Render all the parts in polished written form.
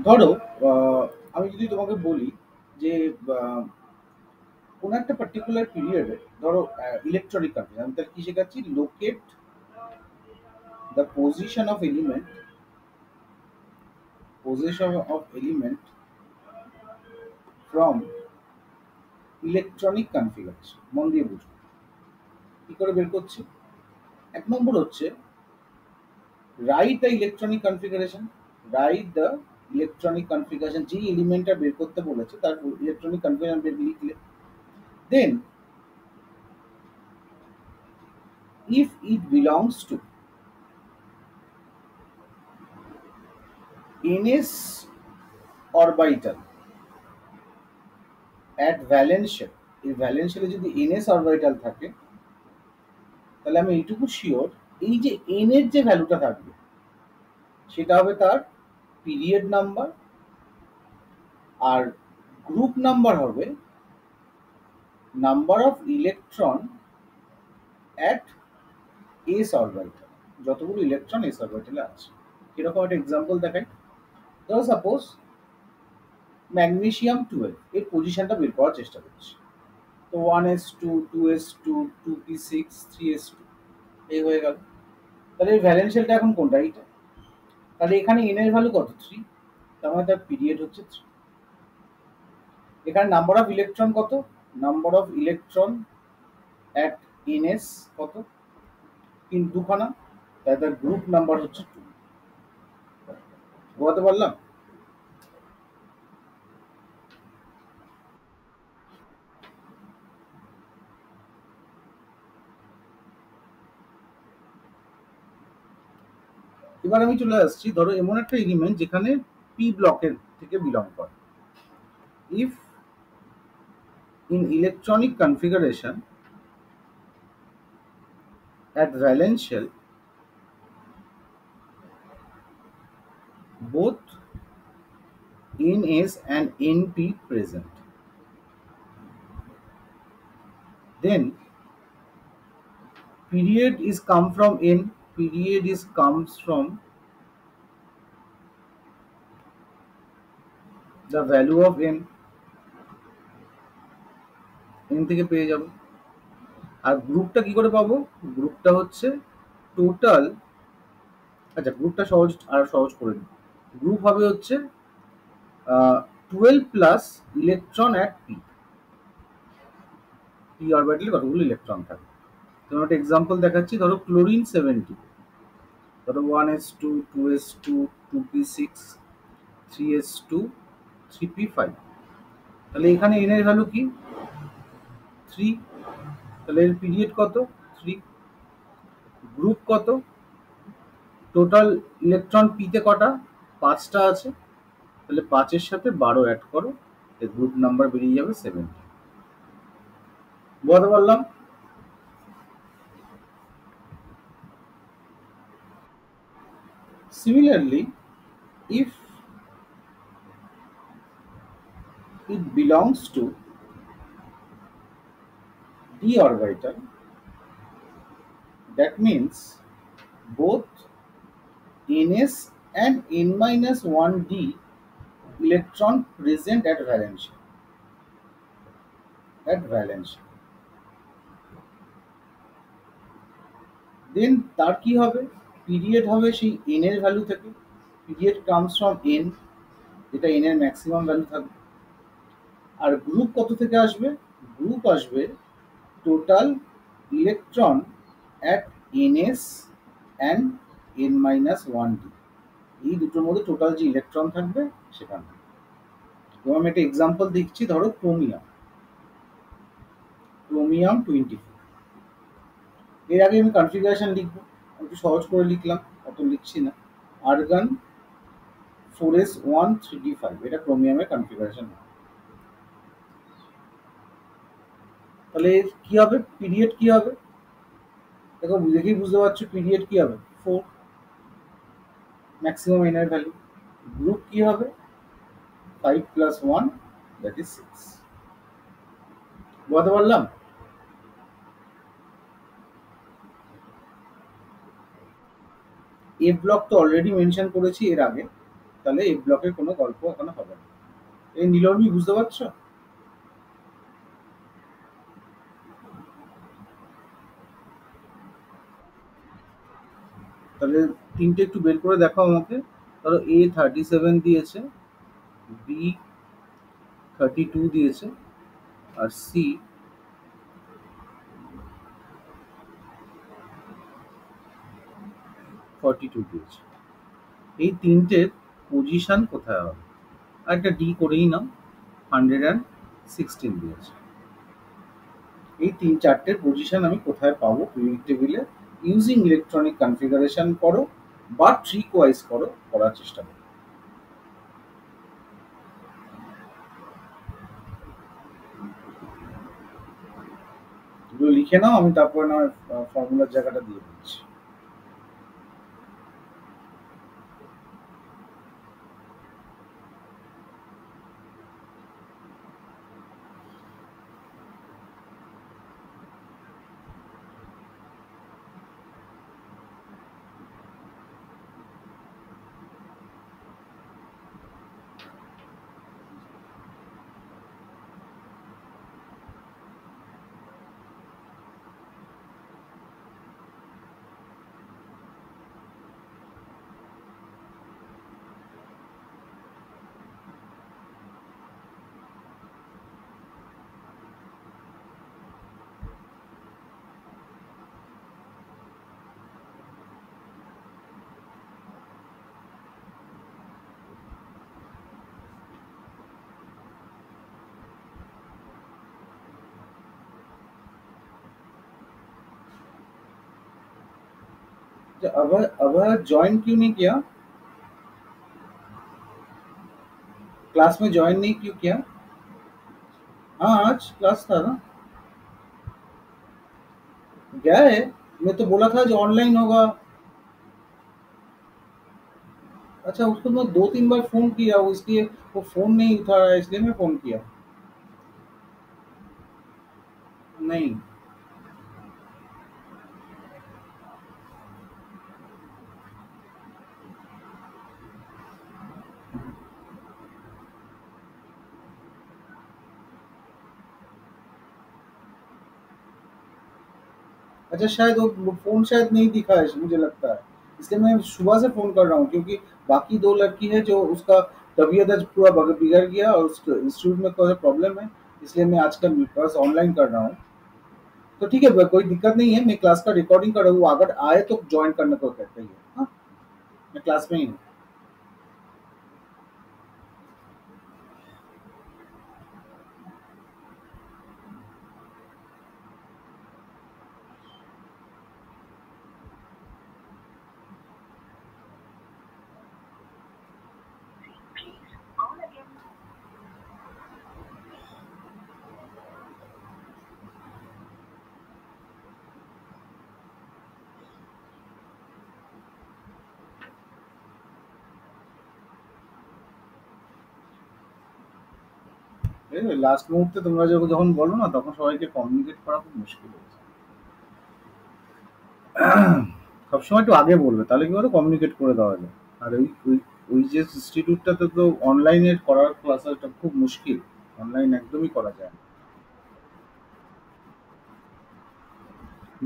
ধরো আমি যদি তোমাকে বলি যে আহ, কোনো একটা পার্টিকুলার পিরিয়ডে ধরো ইলেকট্রনিক কনফিগারেশন, আমি তাহলে কি শেখাচ্ছি? Locate the position of element from electronic configuration. মন দিয়ে বুঝবো কি করে বের করছি। এক নম্বর হচ্ছে write the electronic configuration. Write the electronic configuration, যে এলিমেন্টটা বের করতে বলেছে তার ইলেকট্রনিক কনফিগারেশন বের লিখলে, দেন if it belongs to ns orbital at valence shell, এই ভ্যালেন্স শেলে যদি ns অরবিটাল থাকে, তাহলে আমি এইটুকু শিওর, এই যে n এর যে ভ্যালুটা থাকবে সেটা হবে তার পিরিয়ড নাম্বার, আর গ্রুপ নাম্বার হবে number of electron at S orbital, যতগুলো ইলেকট্রন এস অরবিটালে আছে। এরকম একটা এক্সাম্পল দেখাই। ধরো সাপোজ ম্যাগনেসিয়াম 12 এর পজিশনটা বের করার চেষ্টা করছি। তো 1s2, 2s2, 2p6, 3s2, এই হয়ে গেল। তাহলে এই ভ্যালেন্সিয়ালটা এখন কোনটা? এইটা। তাহলে এখানে এন এর ভ্যালু কত? 3। তার মানে তার পিরিয়ড হচ্ছে 3। এখানে নাম্বার অফ ইলেকট্রন কত? Number of electron at NS কত? দুখানা। তাই তার গ্রুপ নাম্বার হচ্ছে 2। বোঝাতে পারলাম? এবার আমি চলে আসছি, ধরো এমন একটা এলিমেন্ট যেখানে পি ব্লকের থেকে বিলং করে। If in electronic configuration at valence shell both ns and np present, then period is come from n, period is comes from the value of n, n থেকে পেয়ে যাব। আর গ্রুপটা কি করে পাবো? গ্রুপটা হচ্ছে টোটাল, আচ্ছা গ্রুপটা সহজ, আর সহজ করে দিই। গ্রুপ হবে হচ্ছে 12 plus electron at P. P অরবিটালে কতগুলো ইলেকট্রন থাকে। তোমার একটা এক্সাম্পল দেখাচ্ছি। ধরো ক্লোরিন 70, ধরো 1s2, 2s2, 2p6, 3s2, 3p5। তাহলে এখানে n এর ভ্যালু কি? 3। তাহলে এর পিরিয়ড কত? 3। গ্রুপ কত? টোটাল ইলেকট্রন পিতে কটা? 5টা আছে। তাহলে 5-এর সাথে 12 অ্যাড করো, এর গ্রুপ নাম্বার বেরিয়ে যাবে 70। বলতে পারলাম? Similarly, if it belongs to d orbital, that means both ns and n minus 1d electron present at valence shell, at valence shell, then তার কি হবে? পিরিয়ড হবে সেই n এর ভ্যালু থেকে। পিরিয়ড কামস ফ্রম n, যেটা n এর maximum value থাকবে। আর গ্রুপ কত থেকে আসবে? গ্রুপ আসবে total electron at ns and n minus 1d, এই দুটোর মধ্যে টোটাল যে ইলেকট্রন থাকবে সেখান থেকে। এবং আমি একটা এক্সাম্পল দিচ্ছি। ধরো ক্রোমিয়াম, ক্রোমিয়াম 24। এর আগে আমি কনফিগারেশন লিখবো, একটু সহজ করে লিখলাম, অত লিখছি না। আর্গন 4s1 3d5, এটা ক্রোমিয়ামের কনফিগারেশন। তাহলে এর কি হবে? পিরিয়ড কি হবে? দেখো দেখেই বুঝতে পারছো পিরিয়ড কি হবে? 4, ম্যাক্সিমাম এন এর ভ্যালু। গ্রুপ কি হবে? 5 প্লাস 1, দ্যাট ইজ 6। বুঝতে পারলাম? এ ব্লক তো অলরেডি মেনশন করেছি এর আগে। তাহলে এই ব্লকের কোনো গল্প ওখানে হবে না। এই নীলর্মি বুঝতে পারছো? তাহলে তিনটে একটু বের করে দেখাও আমাকে। ধরো A37 দিয়েছে, B32 দিয়েছে, আর C42 দিয়েছে। এই তিনটের পজিশন কোথায় হবে? আর একটা ডি করেই নাও, 116 দিয়েছে। এই তিন চারটের পজিশন আমি কোথায় পাবো পিরিয়ডিক টেবিলে? ইউজিং ইলেকট্রনিক কনফিগারেশন করো বা ট্রিক ওয়াইজ করো, করার চেষ্টা করো। এগুলো লিখে নাও, আমি তারপরে না ফর্মুলার জায়গাটা দিয়ে দিচ্ছি। अब ज्वाइन क्यों नहीं किया? क्लास में ज्वाइन नहीं क्यों किया? हाँ, आज क्लास था ना। गया है। मैं तो बोला था जो ऑनलाइन होगा। अच्छा, उसको मैं 2-3 बार फोन किया, इसलिए वो फोन नहीं उठा रहा है, इसलिए मैं फोन किया। नहीं। अच्छा, शायद वो फ़ोन शायद नहीं दिखा है, मुझे लगता है। इसलिए मैं सुबह से फ़ोन कर रहा हूँ, क्योंकि बाकी 2 लड़की है जो उसका तबीयत आज पूरा बिगड़ गया और उसके इंस्टीट्यूट में कोई प्रॉब्लम है, इसलिए मैं आज का क्लास ऑनलाइन कर रहा हूँ। तो ठीक है, कोई दिक्कत नहीं है, मैं क्लास का रिकॉर्डिंग कर रहा हूँ, अगर आए तो ज्वाइन करने को कहते हैं। हाँ, मैं क्लास में ही हूँ। লাস্ট মুহূর্তে তোমরা যখন বলো না, তখন সবাইকে কমিউনিকেট করা খুব মুশকিল হয়েছে। সবসময় একটু আগে বলবে, তাহলে কি বলো, কমিউনিকেট করে দেওয়া যায়। আর ওই যে ইনস্টিটিউটটাতে তো অনলাইনে করার ক্লাসটা খুব মুশকিল। অনলাইন একদমই করা যায় না।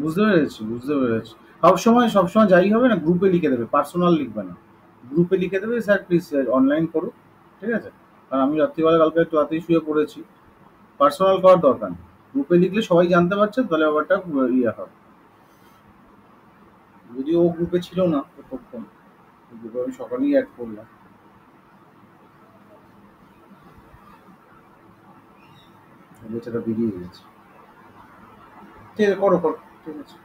বুঝতে পেরেছি, বুঝতে পেরেছি। সবসময় যাই হবে না, গ্রুপে লিখে দেবে, পার্সোনাল লিখবে না। গ্রুপে লিখে দেবে, স্যার প্লিজ অনলাইন করুন। ঠিক আছে? কারণ আমি রাত্রিবেলা কালকে একটু রাতেই শুয়ে পড়েছি। পার্সোনাল করার দরকার নেই। গ্রুপে লিখলে সবাই জানতে পারছে, তাহলে ব্যাপারটা ইয়ে হবে। যদিও ও গ্রুপে ছিল না ততক্ষণ, গ্রুপে আমি সকালেই অ্যাড করলাম। বেচারা বেরিয়ে গেছে। ঠিক আছে, করো করো। ঠিক আছে।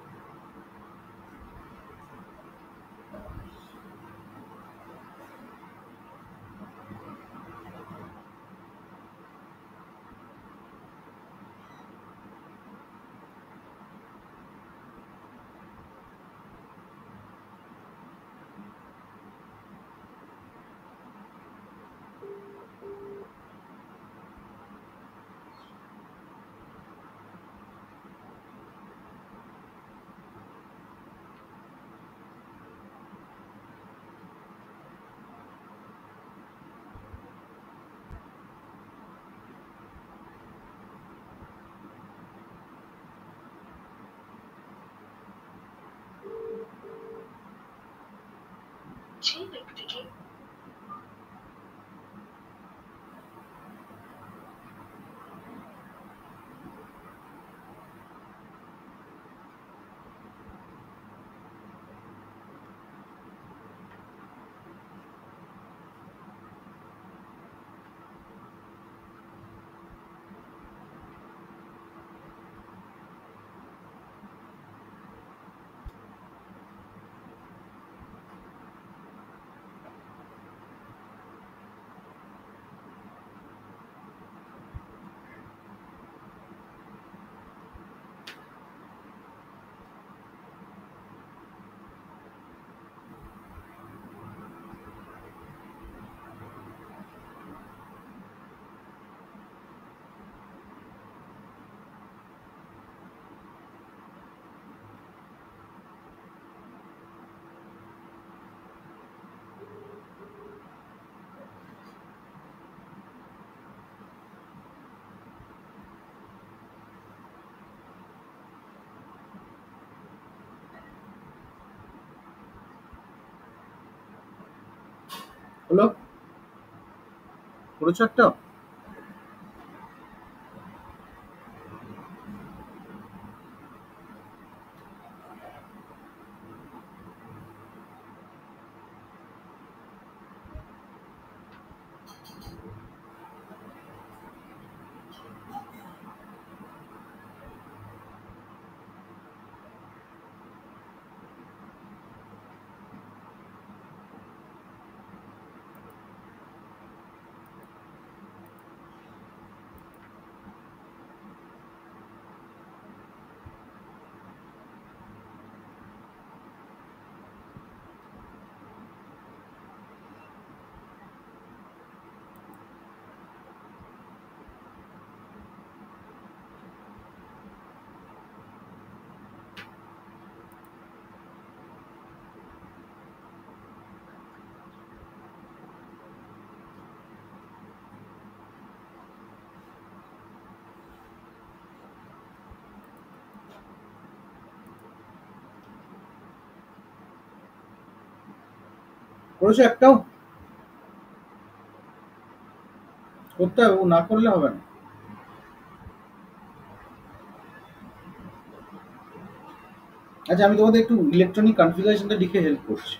হলো? করেছো একটা? করেছো একটাও? করতে হবে, ও না করলে হবে না। আচ্ছা, আমি তোমাদের একটু ইলেকট্রনিক কনফিগারেশনটা লিখে হেল্প করছি।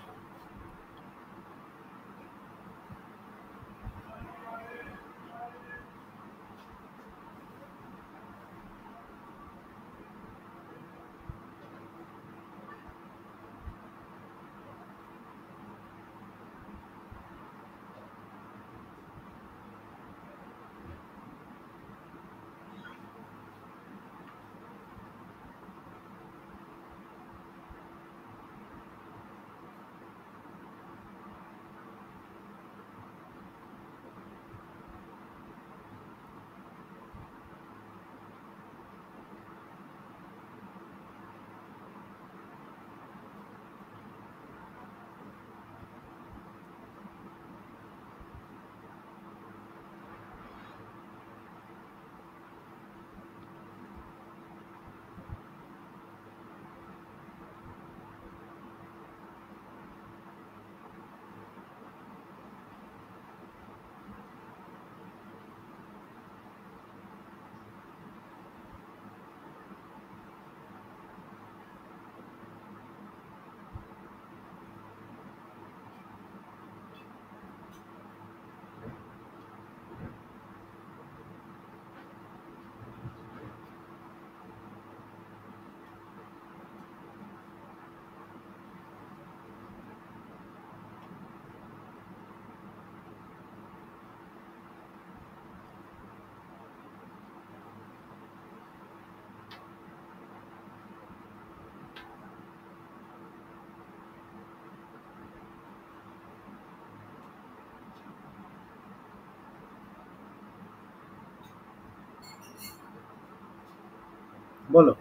বলো।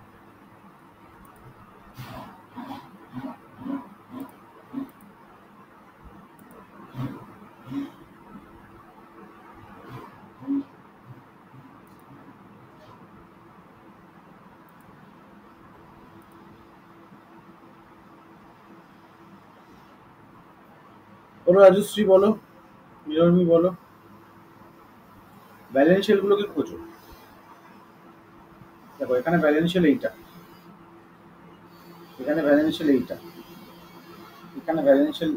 বলো রাজশ্রী, বলো নিরমি, বলো ব্যালেন্সিয়াল গুলোকে খোঁজো। দেখো এখানে ব্যালেন্সিয়াল এইটা, এখানে ব্যালেন্সিয়াল এইটা, এখানে ব্যালেন্সিয়াল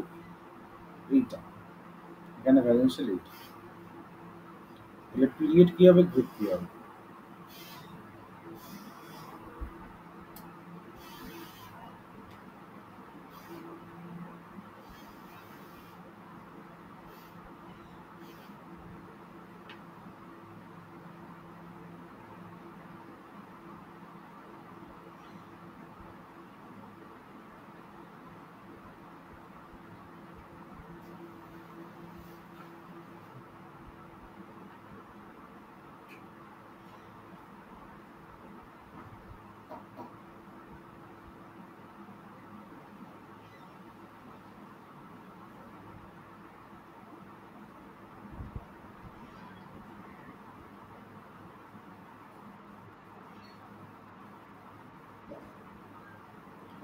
এইটা, এখানে ব্যালেন্সিয়াল এইটা। তাহলে পিরিয়ড কি হবে, গ্রুপ কি হবে?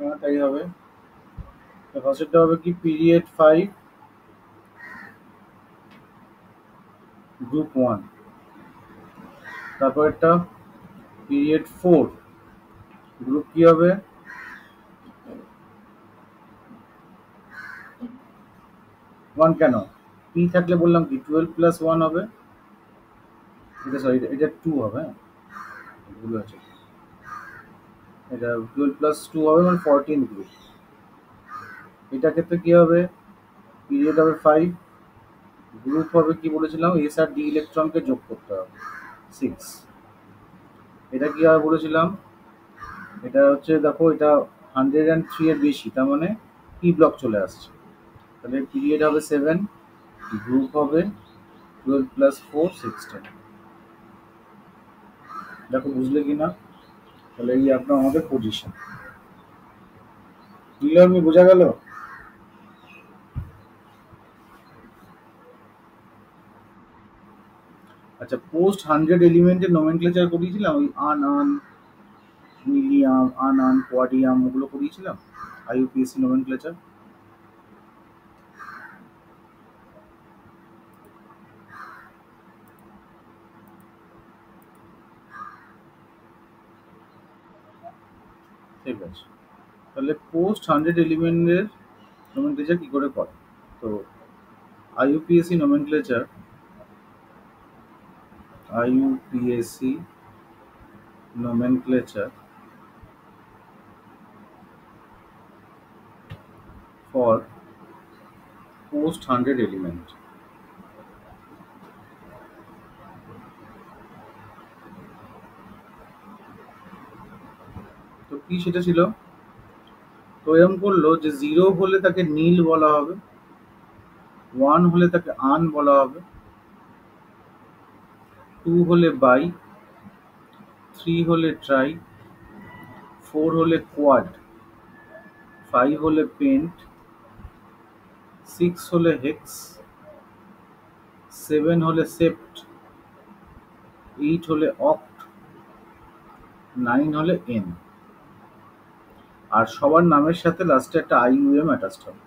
হ্যাঁ তাই হবে। ফার্স্টটা হবে কি, পিরিয়ড 5 গ্রুপ 1। তারপরটা পিরিয়ড 4 গ্রুপ কি হবে? 1 কেন? পি থাকলে বললাম কি 12+1 হবে। এটা সরি, এটা 2 হবে, হ্যাঁ ভুল আছে। এটা 12+2 হবে মানে 14 গ্রুপ। এটা ক্ষেত্রে কি হবে, পিরিয়ড হবে 5, গ্রুপ হবে কি বলেছিলাম, এস আর ডি ইলেকট্রনকে যোগ করতে হবে 6। এটা কি হবে বলেছিলাম, এটা হচ্ছে দেখো এটা 103 এর বেশি, তার মানে পি ব্লক চলে আসছে। তাহলে পিরিয়ড হবে 7, গ্রুপ হবে 12+4 16। দেখো বুঝলে কি না? তাহলে এই আপনার আমাদের পজিশন। ক্লিয়ারলি বোঝা গেল? আচ্ছা, পোস্ট 100 এলিমেন্টের নোমেনক্লেচার করিয়েছিলাম, ওই আন মিলিয়াম, আন কোয়াডিয়াম, ওগুলো করিয়েছিলাম আইইউপিএসসি নোমেনক্লেচার। ঠিক আছে, তাহলে পোস্ট 100 এলিমেন্টের নোমেনক্লেচার কি করে করে? তো IUPAC nomenclature, IUPAC nomenclature for post 100 element। তো কি সেটা ছিল, তো এরকম করলো যে 0 হলে তাকে নীল বলা হবে, 1 হলে তাকে আন বলা হবে, 2 হলে বাই, 3 হলে ট্রাই, 4 হলে কোয়াড, 5 হলে পেন্ট, 6 হলে হেক্স, 7 হলে সেপ্ট, 8 হলে অক্ট, 9 হলে এন। আর সবার নামের সাথে লাস্টে একটা আইইউএম অ্যাটাচড হবে,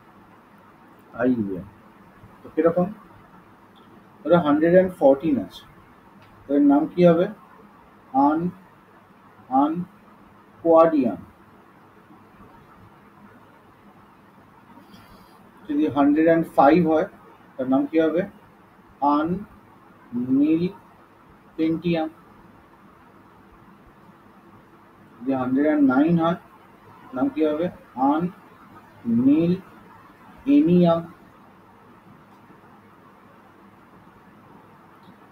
আইইউএম। তো কিরকম, ওটা 114 আছে, তো এর নাম কি হবে, আন আন কোয়াডিয়াম। যদি 105 হয় তার নাম কি হবে, আন নীল পেন্টিয়াম। যদি 109 হয় নাম কি হবে, আন নীল এনিয়াম।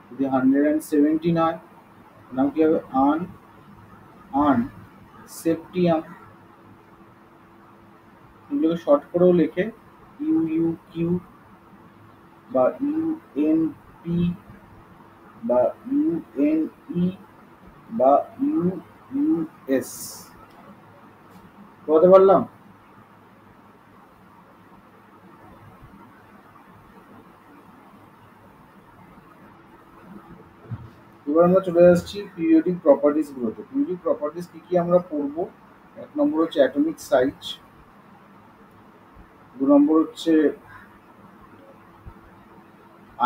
যদি 117 হয় নাম কি হবে, আন আন সেপ্টিয়াম। এগুলোকে শর্ট করেও লেখে ইউ ইউ কিউ বা ইউ এন পি বা ইউ এন ই বা ইউ ইউ এস। বলতে পারলাম? এবার আমরা চলে আসছি পিরিয়ডিক প্রপার্টিস গুলোতে। পিরিয়ডিক প্রপার্টিস কি কি আমরা পড়বো, 1 নম্বর হচ্ছে অ্যাটমিক সাইজ, 2 নম্বর হচ্ছে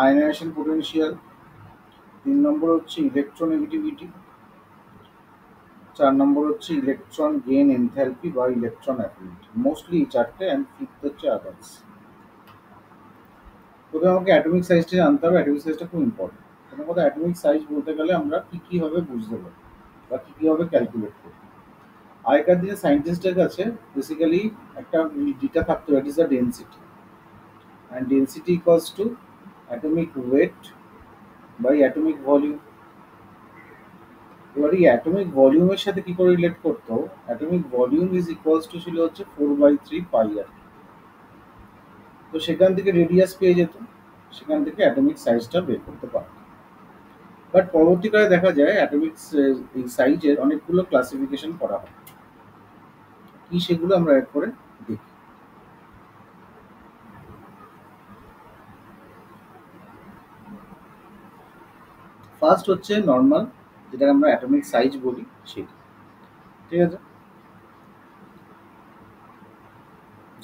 আয়নাইজেশন পোটেনশিয়াল, 3 নম্বর হচ্ছে ইলেকট্রোনেগেটিভিটি, 4 নম্বর হচ্ছে ইলেকট্রন গেইন এনথ্যালপি বা ইলেকট্রন অ্যাফিনিটি। মোস্টলি এই চারটে, অ্যান্ড ফিফথ হচ্ছে আদার্স। প্রথমে আমাকে অ্যাটমিক সাইজটা জানতে হবে, অ্যাটমিক সাইজটা খুব ইম্পর্টেন্ট। প্রথম কথা, অ্যাটমিক সাইজ বলতে গেলে আমরা কী ভাবে বুঝতে পারি বা কী ভাবে ক্যালকুলেট করি। আগেকার দিনে সায়েন্টিস্টদের কাছে বেসিক্যালি একটা ডেটা থাকতো, that is the density, and density equals to atomic weight by atomic volume. এবার এই অ্যাটমিক ভলিউমের সাথে কি করে রিলেট করতো, atomic volume is equals to ছিল হচ্ছে 4/3 পাই আর। তো সেখান থেকে রেডিয়াস পেয়ে যেত, সেখান থেকে অ্যাটমিক সাইজটা বের করতে পারত। বাট পরবর্তীকালে দেখা যায় অ্যাটমিক এই সাইজের অনেকগুলো ক্লাসিফিকেশন করা হয়। কি সেগুলো আমরা এক করে দেখি। ফার্স্ট হচ্ছে নর্মাল, যেটা আমরা অ্যাটমিক সাইজ বলি সেটা। ঠিক আছে,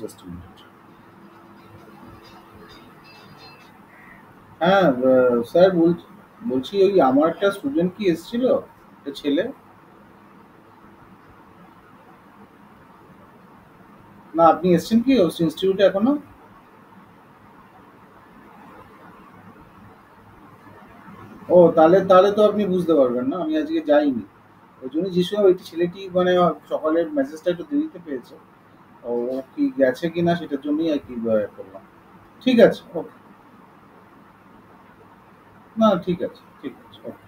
জাস্ট মিনিট। হ্যাঁ স্যার, বলছি ওই আমার একটা স্টুডেন্ট কি এসেছিল, একটা ছেলে। না, আপনি এসেছেন কি ইনস্টিটিউটে এখনো? ও, তাহলে তাহলে তো আপনি বুঝতে পারবেন না, আমি আজকে যাইনি। ওই জন্য যে সময় ওই ছেলেটি মানে সকালের মেসেজটা একটু দেরিতে পেয়েছে, ও ও কি গেছে কিনা সেটার জন্যই আর কি করলাম। ঠিক আছে, ওকে। না, ঠিক আছে, ঠিক আছে, ওকে।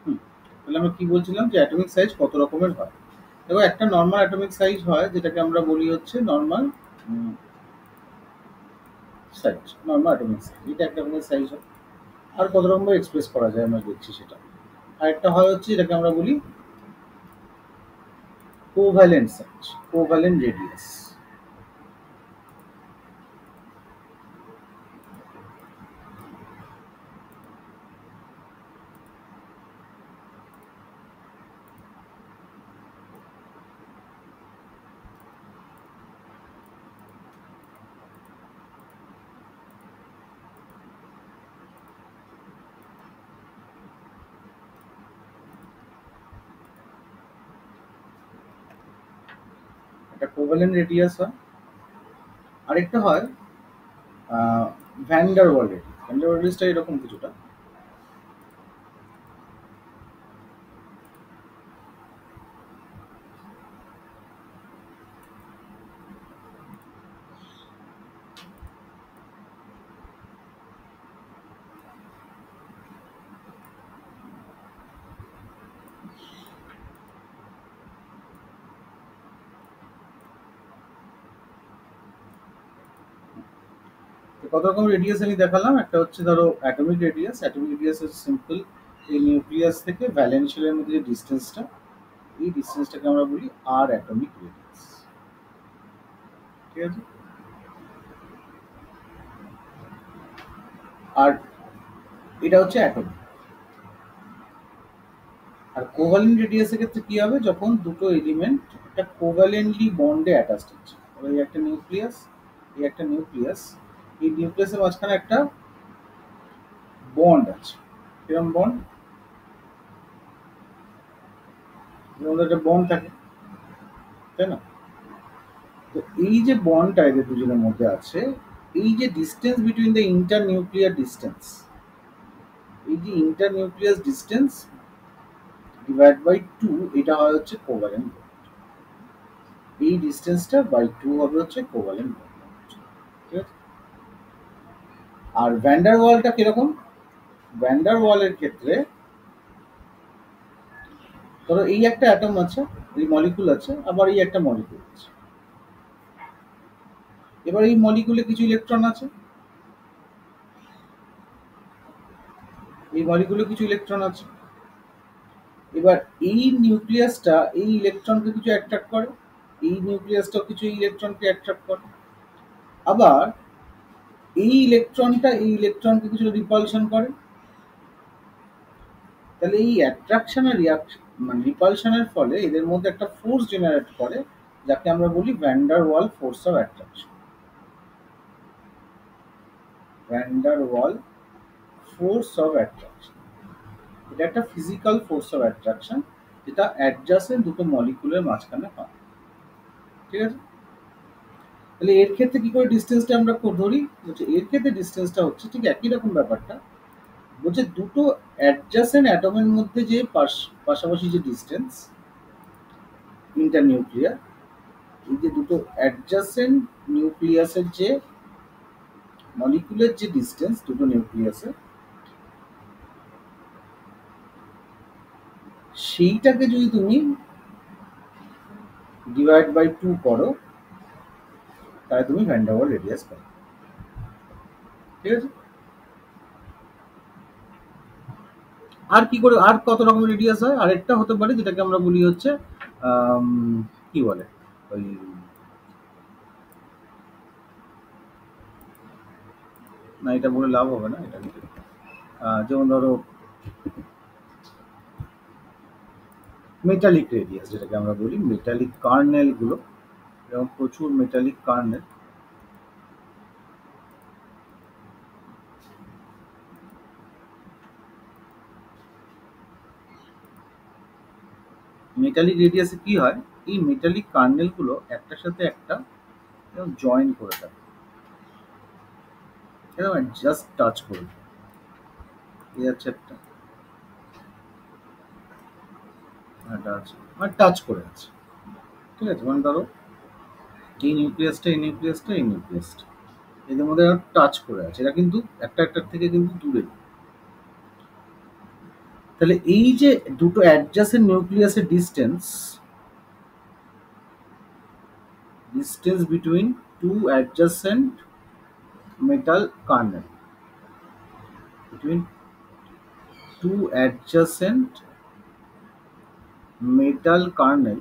হুম, তাহলে আমরা কি বলছিলাম যে অ্যাটমিক সাইজ কত রকমের হয়। দেখো, একটা নর্মাল অ্যাটমিক সাইজ হয় যেটাকে আমরা বলি হচ্ছে normal size, normal atomic size, এটা একটা রকমের সাইজ হয়। আর কত রকম এক্সপ্রেস করা যায় আমরা দেখছি সেটা। আরেকটা হয় হচ্ছে যেটাকে আমরা বলি কোভ্যালেন্ট সাইজ, কোভ্যালেন্ট রেডিয়াস। একটা কোভ্যালেন্ট রেডিয়াস হয়। আরেকটা হয় ভ্যান্ডার ওয়াল রেডিয়াস। ভ্যান্ডার ওয়াল রেডিয়াসটা এরকম কিছুটা। তো কত রকম রেডিয়াস আমি দেখালাম। একটা হচ্ছে ধরো অ্যাটমিক রেডিয়াস। অ্যাটমিক রেডিয়াস হচ্ছে সিম্পল, এই নিউক্লিয়াস থেকে ভ্যালেন্স শেলের মধ্যে যে ডিস্টেন্সটা, এই ডিস্টেন্সটাকে আমরা বলি আর অ্যাটমিক রেডিয়াস। ঠিক আছে। আর এটা হচ্ছে অ্যাটম। আর কোভ্যালেন্ট রেডিয়াসের ক্ষেত্রে কি হবে, যখন দুটো এলিমেন্ট একটা কোভ্যালেন্টলি বন্ডে অ্যাটাচড হচ্ছে। এই একটা নিউক্লিয়াস, এই একটা নিউক্লিয়াস, এই নিউক্লিয়াসের মাঝখানে একটা বন্ড আছে। কিরকম বন্ড? এর মধ্যে একটা বন্ড থাকে, তাই না? তো এই যে বন্ডটা এদের দুজনের মধ্যে আছে, এই যে distance between the internuclear distance, এই যে inter nucleus distance divide by two, এটা হয় হচ্ছে কোভ্যালেন্ট। এই ডিস্টেন্সটা বাই টু হবে হচ্ছে কোভ্যালেন্ট। ঠিক আছে। আর ভ্যান্ডার ওয়ালটা কিরকম? ভ্যান্ডার ওয়ালের ক্ষেত্রে ধরো এই একটা অ্যাটম আছে, এই মলিকুল আছে, আবার এই একটা মলিকুল আছে। এবার এই মলিকুলে কিছু ইলেকট্রন আছে, এই মলিকুলে কিছু ইলেকট্রন আছে। এবার এই নিউক্লিয়াসটা এই ইলেকট্রনকে কিছু অ্যাট্রাক্ট করে, এই নিউক্লিয়াসটাও কিছু ইলেকট্রনকে অ্যাট্রাক্ট করে। আবার এই ইলেকট্রনটা এই ইলেকট্রনকে কিছু রিপালশন করে, তাহলে এই অ্যাট্রাকশন আর রিয়াকশন মানে রিপালশনের ফলে এদের মধ্যে একটা ফোর্স জেনারেট করে, যাকে আমরা বলি van der wall force of attraction. Van der wall force of attraction, এটা একটা ফিজিক্যাল ফোর্স অফ অ্যাট্রাকশন, যেটা অ্যাডজাসেন্ট দুটো মলিকুলের মাঝখানে হয়। ঠিক আছে? তাহলে এর ক্ষেত্রে কি করে ডিস্টেন্সটা আমরা ধরি? বলছে এর ক্ষেত্রে ডিস্টেন্সটা হচ্ছে ঠিক একই রকম ব্যাপারটা। বলছে দুটো অ্যাডজাসেন্ট অ্যাটমের মধ্যে যে পাশাপাশি যে ডিস্টেন্স ইন্টারনিউক্লিয়ার, এই যে দুটো অ্যাডজাসেন্ট নিউক্লিয়াসের যে মলিকুলের যে ডিস্টেন্স দুটো নিউক্লিয়াসের, সেইটাকে যদি তুমি ডিভাইড বাই 2 করো, তাহলে তুমি ভ্যান ডার ওয়াল রেডিয়াস পাবে। ঠিক আছে? আর কি করে, আর কত রকমের রেডিয়াস হয়? আরেকটা হতে পারে যেটাকে আমরা বলি হচ্ছে আম, কি বলে ওই, না এটা বলে লাভ হবে না, এটা কিন্তু যেমন ধরো মেটালিক রেডিয়াস, যেটাকে আমরা বলি মেটালিক কার্নেল গুলো, যেমন প্রচুর মেটালিক কার্নেল। মেটালিক রেডিয়াসে কি হয়, এই মেটালিক কার্নেল গুলো একটার সাথে একটা জয়েন করে থাকে, এরকম জাস্ট টাচ করে দেয়। এই হচ্ছে একটা, এটা আছে মানে টাচ করে আছে। ঠিক আছে? মানে ধরো এই নিউক্লিয়াসটা এই নিউক্লিয়াসটা এই নিউক্লিয়াসটা এদের মধ্যে টাচ করে আছে, এরা কিন্তু একটা একটার থেকে কিন্তু দূরে। তাহলে এই যে দুটো অ্যাডজাসেন্ট নিউক্লিয়াসের distance, distance between two adjacent metal kernel, between two adjacent metal kernel,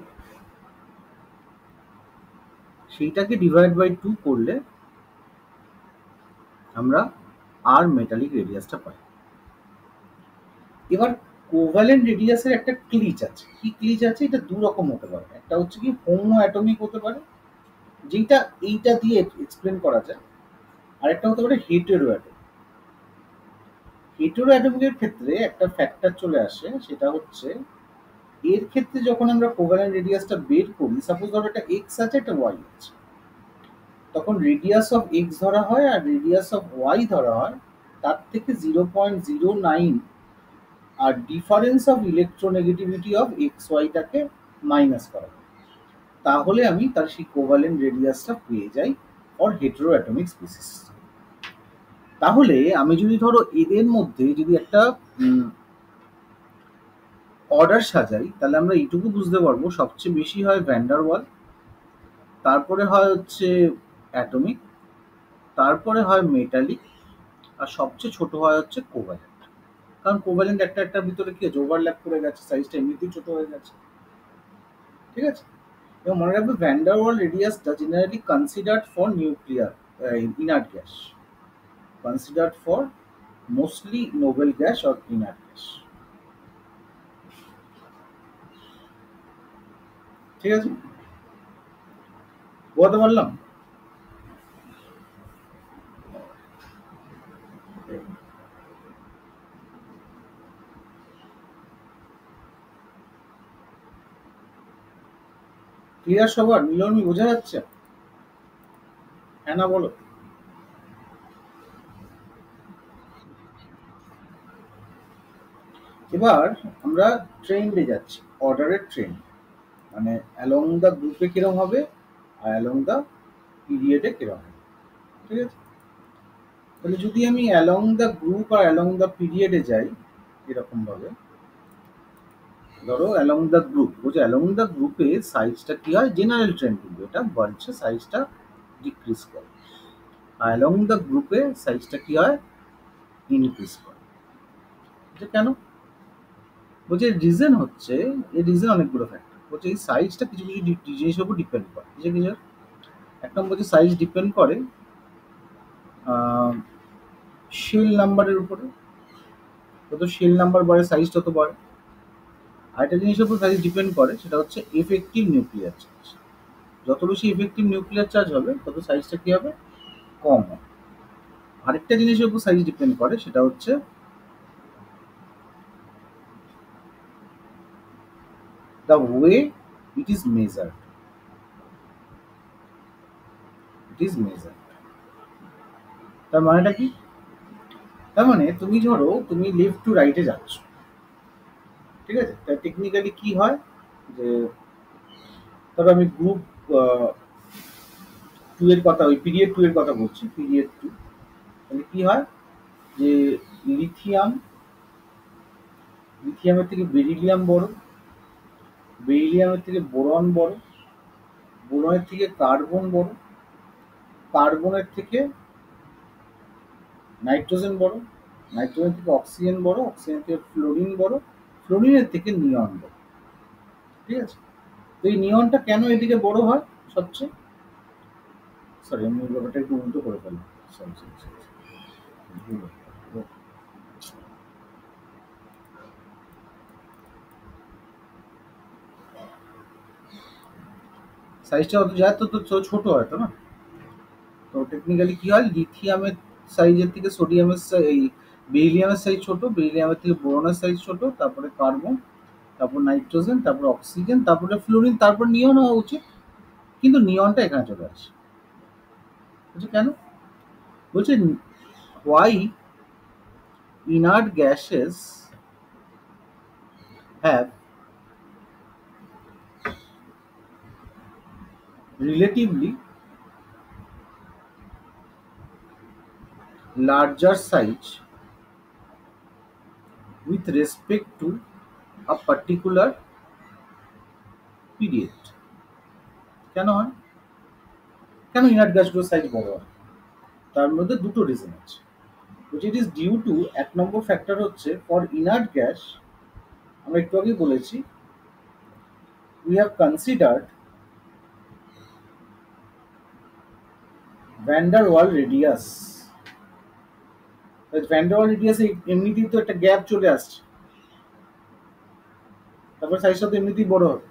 সেইটাকে ডিভাইড বাই 2 করলে আমরা আর মেটালিক রেডিয়াসটা পাই। এবার কোভ্যালেন্ট রেডিয়াসের একটা ক্লিচ আছে। কি ক্লিচ আছে? এটা দু রকম হতে পারে। একটা হচ্ছে কি হোমো অ্যাটমিক হতে পারে, যেটা এইটা দিয়ে এক্সপ্লেন করা যায়। আরেকটা হতে পারে হেটেরো অ্যাটমিক। হেটেরো অ্যাটমিকের ক্ষেত্রে একটা ফ্যাক্টর চলে আসে, সেটা হচ্ছে এর ক্ষেত্রে যখন আমরা কোভ্যালেন্ট রেডিয়াসটা বের করি, সাপোজ ধরো একটা এক্স আছে একটা ওয়াই আছে, তখন রেডিয়াস অফ এক্স ধরা হয় আর রেডিয়াস অফ ওয়াই ধরা হয় তার থেকে 0.09, আর difference of electronegativity of X ওয়াইটাকে মাইনাস করা হয়। তাহলে আমি তার সেই কোভ্যালেন্ট রেডিয়াসটা পেয়ে যাই ফর হেটেরো অ্যাটমিক স্পিসিস। তাহলে আমি যদি ধরো এদের মধ্যে যদি একটা অর্ডার সাজাই, তাহলে আমরা এইটুকু বুঝতে পারবো সবচেয়ে বেশি হয় ভ্যান ডার ওয়াল, তারপরে হয় হচ্ছে অ্যাটমিক, তারপরে হয় মেটালিক, আর সবচেয়ে ছোট হয় হচ্ছে কোভ্যালেন্ট। কারণ কোভ্যালেন্ট একটা একটার ভিতরে কি আছে, ওভারল্যাপ করে গেছে, সাইজটা এমনিতেই ছোট হয়ে গেছে। ঠিক আছে? এবং মনে রাখবে ভ্যান ডার ওয়াল রেডিয়াসটা generally considered for nuclear inert gas, considered for mostly noble gas or inert gas. ঠিক আছে? বোঝাতে পারলাম? ক্লিয়ার সবার? মিলনমি বোঝা যাচ্ছে? হ্যাঁ না বলো? এবার আমরা ট্রেন্ডে যাচ্ছি, অর্ডারের ট্রেন্ড, মানে অ্যালং দ্য গ্রুপে কিরম হবে আর অ্যালং দ্য পিরিয়ডে কিরম হবে। ঠিক আছে? তাহলে যদি আমি অ্যালং দ্য গ্রুপ আর অ্যালং দ্য পিরিয়ডে যাই, এরকম ভাবে ধরো অ্যালং দ্য গ্রুপ, বলছে অ্যালং দ্য গ্রুপে সাইজটা কি হয়, জেনারেল ট্রেন্ড কিন্তু এটা বলছে সাইজটা ডিক্রিজ করে, আর অ্যালং দ্য গ্রুপে সাইজটা কি হয়, ইনক্রিজ করে। এটা কেন? বলছে রিজন হচ্ছে, এর রিজন অনেকগুলো ফ্যাক্টর। বলছে এই সাইজটা কিছু কিছু জিনিসের উপর ডিপেন্ড করে। কিছু কিছু, এক নম্বর বলছে সাইজ ডিপেন্ড করে শেল নাম্বারের উপরে। যত শেল নাম্বার বাড়ে সাইজ তত বাড়ে। আরেকটা জিনিসের উপর সাইজ ডিপেন্ড করে, সেটা হচ্ছে এফেক্টিভ নিউক্লিয়ার চার্জ। যত বেশি এফেক্টিভ নিউক্লিয়ার চার্জ হবে তত সাইজটা কি হবে, কম হবে। আরেকটা জিনিসের উপর সাইজ ডিপেন্ড করে, সেটা হচ্ছে the way it is measured. It is measured তার মানেটা কি? তার মানে তুমি ধরো তুমি লেফট টু রাইটে যাচ্ছ, ঠিক আছে? তা টেকনিক্যালি কি হয় যে, তবে আমি গ্রুপ টু এর কথা, ওই পিরিয়ড টু এর কথা বলছি, পিরিয়ড টু। তাহলে কি হয় যে লিথিয়াম, লিথিয়ামের থেকে বেরিলিয়াম বড়, বেরিলিয়ামের থেকে বোরন বড়, বোরনের থেকে কার্বন বড়, কার্বনের থেকে নাইট্রোজেন বড়, নাইট্রোজেন থেকে অক্সিজেন বড়, অক্সিজেন থেকে ফ্লোরিন বড়, ফ্লোরিনের থেকে নিয়ন বড়। ঠিক আছে? তো এই নিয়নটা কেন এদিকে বড় হয় সবচেয়ে? সরি, আমি ব্যাপারটা একটু উল্টো করে ফেললাম। সরি সরি সরি, সাইজটা অত যায় তো, তো ছোট হয় তো না। তো টেকনিক্যালি কি হয়, লিথিয়ামের সাইজের থেকে সোডিয়ামের এই বেরিলিয়ামের সাইজ ছোট, বেরিলিয়ামের থেকে বোরনের সাইজ ছোট, তারপরে কার্বন, তারপর নাইট্রোজেন, তারপর অক্সিজেন, তারপরে ফ্লোরিন, তারপর নিয়ন হওয়া উচিত। কিন্তু নিয়নটা এখানে চলে আসে। বলছে কেন? বলছে why inert gases have relatively larger size with respect to a particular period. কেন হয়? কেন ইনার্ট গ্যাসগুলোর সাইজ বড় হয়? তার মধ্যে দুটো রিজন আছে। ইট ইজ ডিউ টু, এক নম্বর ফ্যাক্টর হচ্ছে ফর ইনার্ট গ্যাস, আমরা একটু আগেই বলেছি, we have considered van der Waals radius. Van der Waals রেডিয়াসে এমনিতেই তো একটা গ্যাপ চলে আসছে, তারপর সাইজটা তো এমনিতেই বড় হবে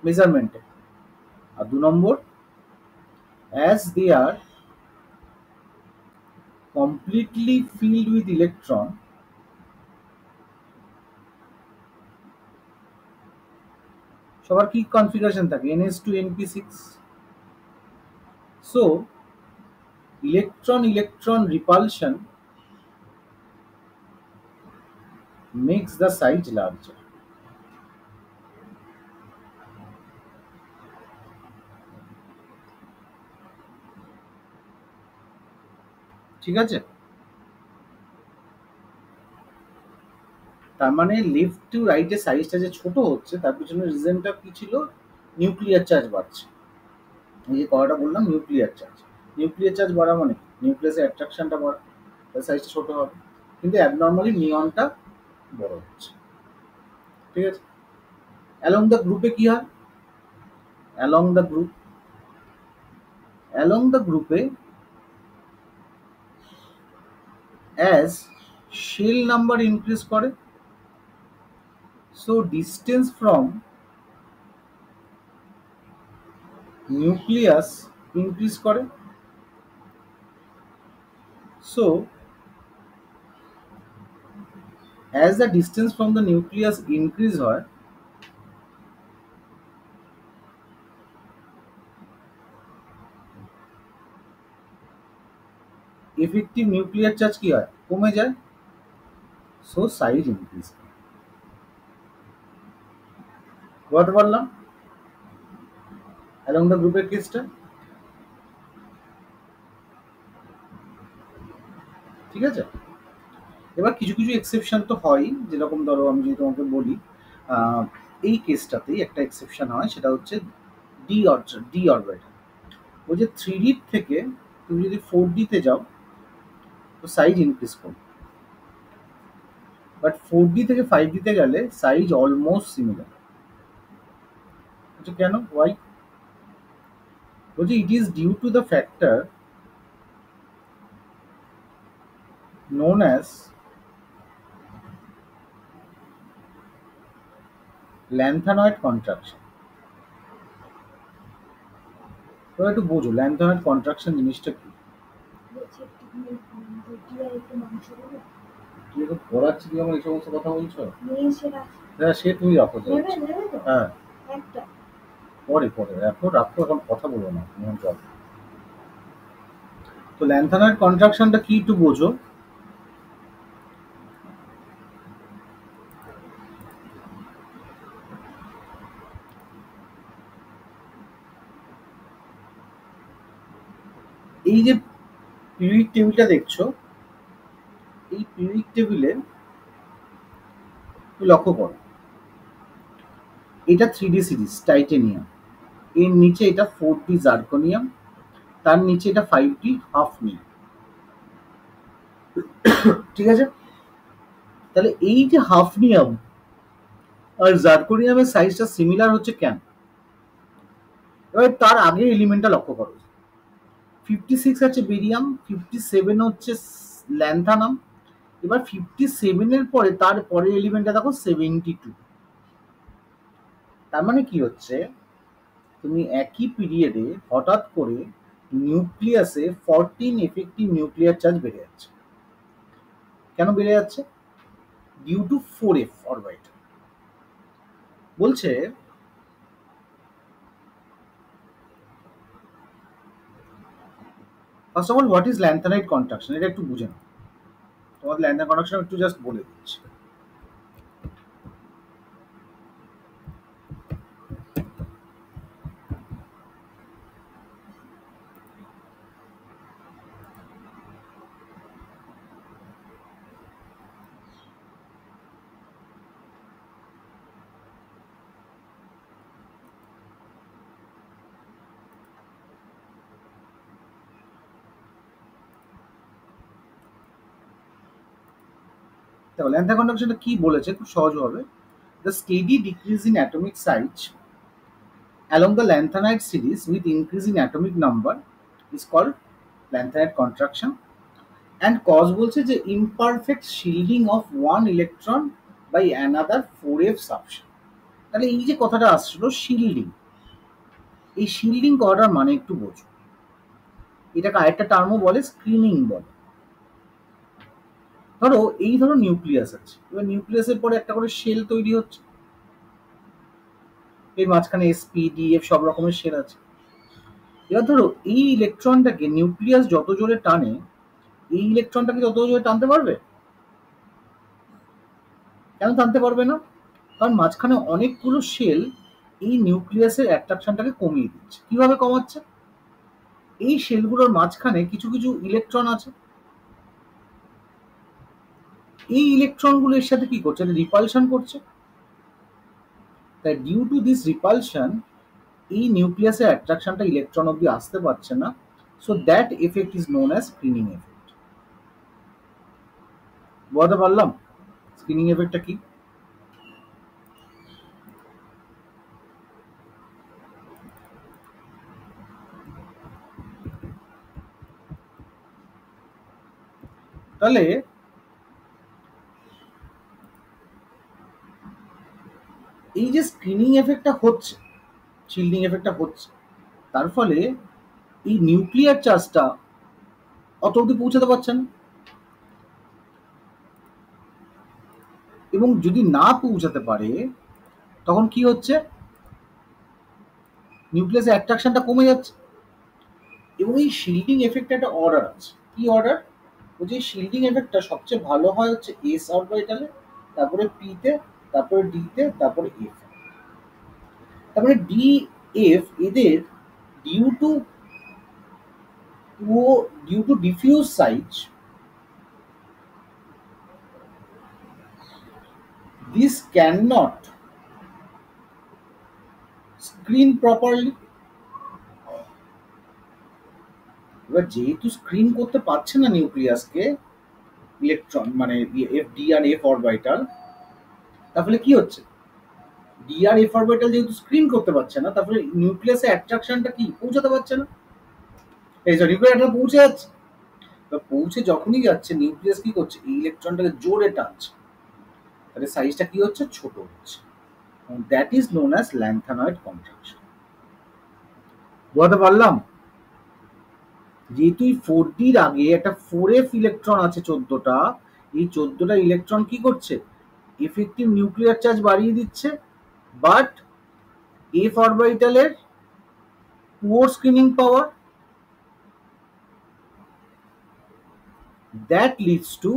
মেজারমেন্টে। আর দু নম্বর, as they are completely filled with electron, সবার কি কনফিগারেশন থাকে, ns2 np6। so electron electron repulsion makes the size larger। ঠিক আছে? তার মানে লেফট টু রাইটে সাইজটা যে ছোট হচ্ছে, তার পিছনে রিজনটা কি ছিল? নিউক্লিয়ার চার্জ বাড়ছে। এই যে কথাটা বললাম, নিউক্লিয়ার চার্জ, নিউক্লিয়ার চার্জ বাড়া মানে নিউক্লিয়াসের অ্যাট্রাকশনটা বাড়া, তার সাইজটা ছোট হবে। কিন্তু অ্যাবনর্মালি নিয়নটা বড় হচ্ছে। ঠিক আছে? অ্যালং দ্য গ্রুপে কি হয়? Along the group, along the গ্রুপে as shell number increase করে, so distance from nucleus increase করে। so as the distance from the nucleus increase হয়, effective nuclear charge কি হয়, কমে যায়। so size increase করে। বুঝতে পারলাম অ্যালং দ্য গ্রুপের কেসটা? ঠিক আছে? এবার কিছু কিছু এক্সেপশন তো হয়, যেরকম ধরো আমি যদি তোমাকে বলি, আহ, এই কেসটাতেই একটা এক্সেপশন হয়, সেটা হচ্ছে ডি অরবিটাল। ওই যে থ্রি ডি থেকে তুমি যদি ফোর ডিতে যাও, তো সাইজ ইনক্রিজ করবে। বাট ফোর ডি থেকে ফাইভ ডিতে গেলে সাইজ অলমোস্ট সিমিলার। কেন? ওয়াই? বলছি it is due to the factor known as lanthanoid contraction. তো একটু বোঝো ল্যান্থানয়েড কন্ট্রাকশন জিনিসটা কি। তুই এখন পড়াচ্ছি, তুই আমার এই সমস্ত কথা বলছো? হ্যাঁ, সে তুমি রাখো তো। হ্যাঁ, পরে পরে রাখো রাখো, এখন কথা বলো না তুমি চল। তো ল্যান্থানয়েড কন্ট্রাকশনটা কি একটু বোঝো। এই যে পিরিয়ডিক টেবিলটা দেখছো, এই পিরিয়ডিক টেবিলে তুমি লক্ষ্য করো, এটা 3D সিরিজ টাইটেনিয়াম, এর নিচে এটা 4D জার্কোনিয়াম, তার নিচে এটা 5D হাফনিয়াম। ঠিক আছে, তাহলে এই যে হাফনিয়াম আর জার্কোনিয়ামের সাইজটা সিমিলার হচ্ছে কেন? এবার তার আগে এলিমেন্টটা লক্ষ্য করো, 56 হচ্ছে বেরিয়াম, 57 হচ্ছে ল্যান্থানাম। এবার 57 এর পরে তার পরের এলিমেন্টটা দেখো 72। তার মানে কি হচ্ছে, তুমি একই পিরিয়ডে হঠাৎ করে নিউক্লিয়াসে 14 এফেক্টিভ নিউক্লিয়ার চার্জ বেড়ে যাচ্ছে। কেন বেড়ে যাচ্ছে? Due to 4f orbital. বলছে first of all what is lanthanide contraction, এটা একটু বুঝে নাও। তোমাদের ল্যান্থানাইড কন্ট্রাকশন একটু জাস্ট বলে দিচ্ছি। দেখো ল্যান্থানাইড কন্ট্রাকশনটা কি বলেছে খুব সহজভাবে, the steady decrease in atomic size along the lanthanide series with increase in atomic number is called lanthanide contraction, and cause বলছে যে imperfect shielding of one electron by another 4f subshell। তাহলে এই যে কথাটা আসছিল শিল্ডিং, এই shielding করার মানে একটু বোঝো। এটাকে আরেকটা টার্মও বলে স্ক্রিনিং বলে। ধরো এই ধরো নিউক্লিয়াস আছে, এবার নিউক্লিয়াসের পরে একটা করে শেল তৈরি হচ্ছে, এর মাঝখানে sp df সব রকমের শেল আছে। এবার ধরো এই ইলেকট্রনটাকে নিউক্লিয়াস যত জোরে টানে, এই ইলেকট্রনটাকে যত জোরে টানতে পারবে? কেন টানতে পারবে না? কারণ মাঝখানে অনেকগুলো শেল এই নিউক্লিয়াসের অ্যাট্রাকশনটাকে কমিয়ে দিচ্ছে। কিভাবে কমাচ্ছে? এই শেলগুলোর মাঝখানে কিছু কিছু ইলেকট্রন আছে, এই ইলেকট্রনগুলো এর সাথে কি করছে, রিপালশন করছে। তাই ডিউ টু দিস রিপালশন এই নিউক্লিয়াসের অ্যাট্রাকশনটা ইলেকট্রন অব্দি আসতে পারছে না। So that effect is known as screening effect. বলতে পারলাম স্ক্রিনিং এফেক্টটা কি? তাহলে এই যে স্ক্রিনিং এফেক্টটা হচ্ছে, শিল্ডিং এফেক্টটা হচ্ছে, তার ফলে এই নিউক্লিয়ার চার্জটা অত অব্দি পৌঁছাতে পারছে না, এবং যদি না পৌঁছাতে পারে তখন কি হচ্ছে, নিউক্লিয়াসের অ্যাট্রাকশনটা কমে যাচ্ছে। এবং এই শিল্ডিং এফেক্টটা একটা অর্ডার আছে। কি অর্ডার? বলছি এই শিল্ডিং এফেক্টটা সবচেয়ে ভালো হয় হচ্ছে এস অরবিটালে, তারপরে পিতে, তারপরে ডিতে, তারপরে এফ। তারপরে ডি এফ এদের due to diffuse size, this cannot screen properly। এবার যেহেতু স্ক্রিন করতে পারছে না নিউক্লিয়াসকে ইলেকট্রন, মানে এফ ডি আর এফ অরবিটাল, তাহলে কি হচ্ছে, ডি আর এফ অরবিটাল যেহেতু স্ক্রিন করতে পারছে না, তাহলে নিউক্লিয়াসে অ্যাট্রাকশনটা কি পৌঁছাতে পারছে না। এই যে নিউক্লিয়াসটা পৌঁছে যাচ্ছে, পৌঁছে যখনই যাচ্ছে নিউক্লিয়াস কি করছে, এই ইলেকট্রনটাকে জোরে টানছে, তাহলে সাইজটা কি হচ্ছে, ছোট হচ্ছে। That is known as lanthanoid contraction. বোঝাতে পারলাম? যেহেতু এই 4D-র আগে একটা 4f ইলেকট্রন আছে 14টা, এই 14টা ইলেকট্রন কি করছে? এফেক্টিভ নিউক্লিয়ার চার্জ বাড়িয়ে দিচ্ছে, বাট f অরবিটালের poor screening power, that leads to